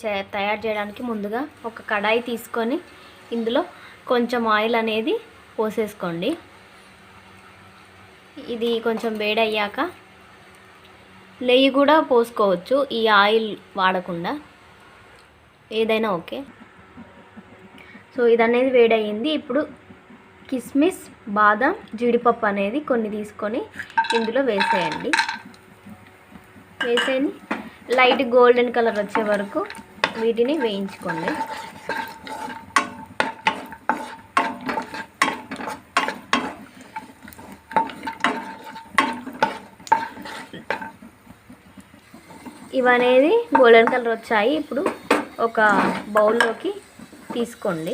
తయారు చేయడానికి ముందుగా ఒక కడాయి తీసుకొని ఇందులో కొంచెం ఆయిల్ అనేది పోసేసుకోండి. ఇది కొంచెం వేడయ్యాక నెయ్యి కూడా పోసుకోవచ్చు, ఈ ఆయిల్ వాడకుండా ఏదైనా ఓకే. సో ఇదనేది వేడయ్యింది. ఇప్పుడు కిస్మిస్, బాదం, జీడిపప్పు అనేది కొన్ని తీసుకొని ఇందులో వేసేయండి. వేసేయండి, లైట్ గోల్డెన్ కలర్ వచ్చే వరకు వీటిని వేయించుకోండి. ఇవనేది గోల్డెన్ కలర్ వచ్చాయి. ఇప్పుడు ఒక బౌల్లోకి తీసుకోండి.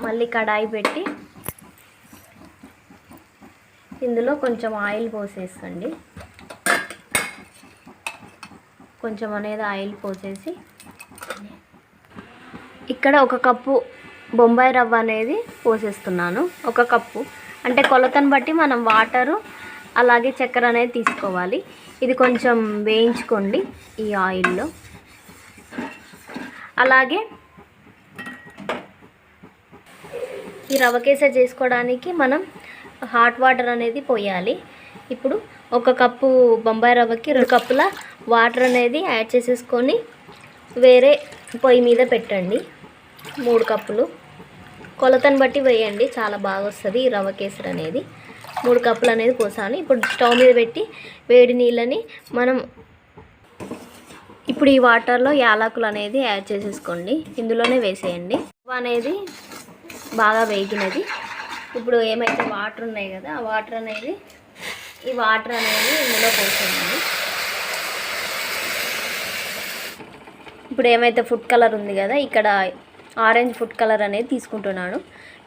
మళ్ళీ కడాయి పెట్టి ఇందులో కొంచెం ఆయిల్ పోసేసండి. కొంచెం అనేది ఆయిల్ పోసేసి ఇక్కడ ఒక కప్పు బొంబాయి రవ్వ అనేది పోసేస్తున్నాను. ఒక కప్పు అంటే కొలతను బట్టి మనం వాటరు అలాగే చక్కెర అనేది తీసుకోవాలి. ఇది కొంచెం వేయించుకోండి ఈ ఆయిల్లో. అలాగే ఈ రవ్వ కేసరి చేసుకోవడానికి మనం హాట్ వాటర్ అనేది పోయాలి. ఇప్పుడు ఒక కప్పు బొంబాయి రవ్వకి 2 కప్పుల వాటర్ అనేది యాడ్ చేసేసుకొని వేరే పొయ్యి మీద పెట్టండి. 3 కప్పులు కొలతను బట్టి వేయండి, చాలా బాగా వస్తుంది ఈ రవ్వ కేసరి అనేది. 3 కప్పులు అనేది పోసాను. ఇప్పుడు స్టవ్ మీద పెట్టి వేడి నీళ్ళని మనం ఇప్పుడు ఈ వాటర్లో యాలకులు అనేది యాడ్ చేసేసుకోండి, ఇందులోనే వేసేయండి. రవ్వ అనేది బాగా వేగినది. ఇప్పుడు ఏమైతే వాటర్ ఉన్నాయి కదా, ఆ వాటర్ అనేది ఇందులో పోసేయండి. ఇప్పుడు ఏమైతే ఫుడ్ కలర్ ఉంది కదా, ఇక్కడ ఆరెంజ్ ఫుడ్ కలర్ అనేది తీసుకుంటున్నాను.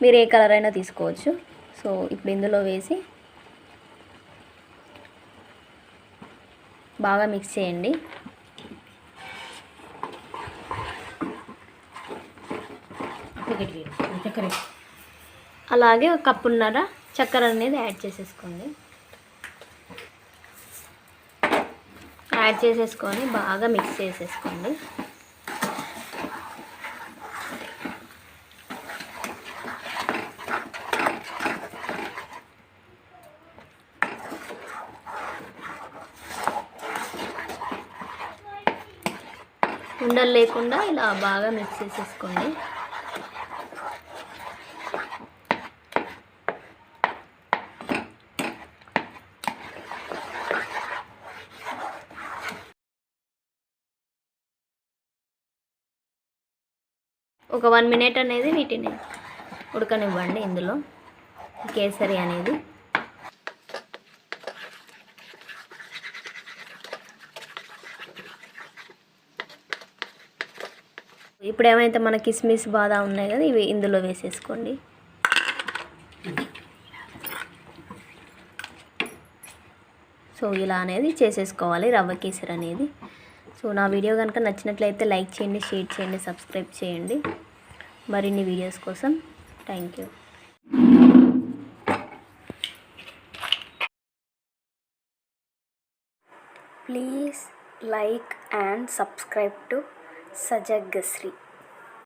మీరు ఏ కలర్ అయినా తీసుకోవచ్చు. సో ఇప్పుడు ఇందులో వేసి బాగా మిక్స్ చేయండి. అలాగే 1.5 కప్పున్నర చక్కెర అనేది యాడ్ చేసేసుకోండి. యాడ్ చేసేసుకొని బాగా మిక్స్ చేసేసుకోండి. ఉండలు లేకుండా ఇలా బాగా మిక్స్ చేసేసుకోండి. ఒక 1 మినిట్ అనేది వీటిని ఉడకనివ్వండి ఇందులో కేసరి అనేది. ఇప్పుడు ఏమైతే మన కిస్మిస్ బాదం ఉన్నాయి కదా, ఇవి ఇందులో వేసేసుకోండి. సో ఇలా అనేది చేసేసుకోవాలి రవ్వ కేసరి అనేది. సో నా వీడియో కనుక నచ్చినట్లయితే లైక్ చేయండి, షేర్ చేయండి, సబ్స్క్రైబ్ చేయండి మరిన్ని వీడియోస్ కోసం. Thank you. Please like and subscribe to Sajaggasri.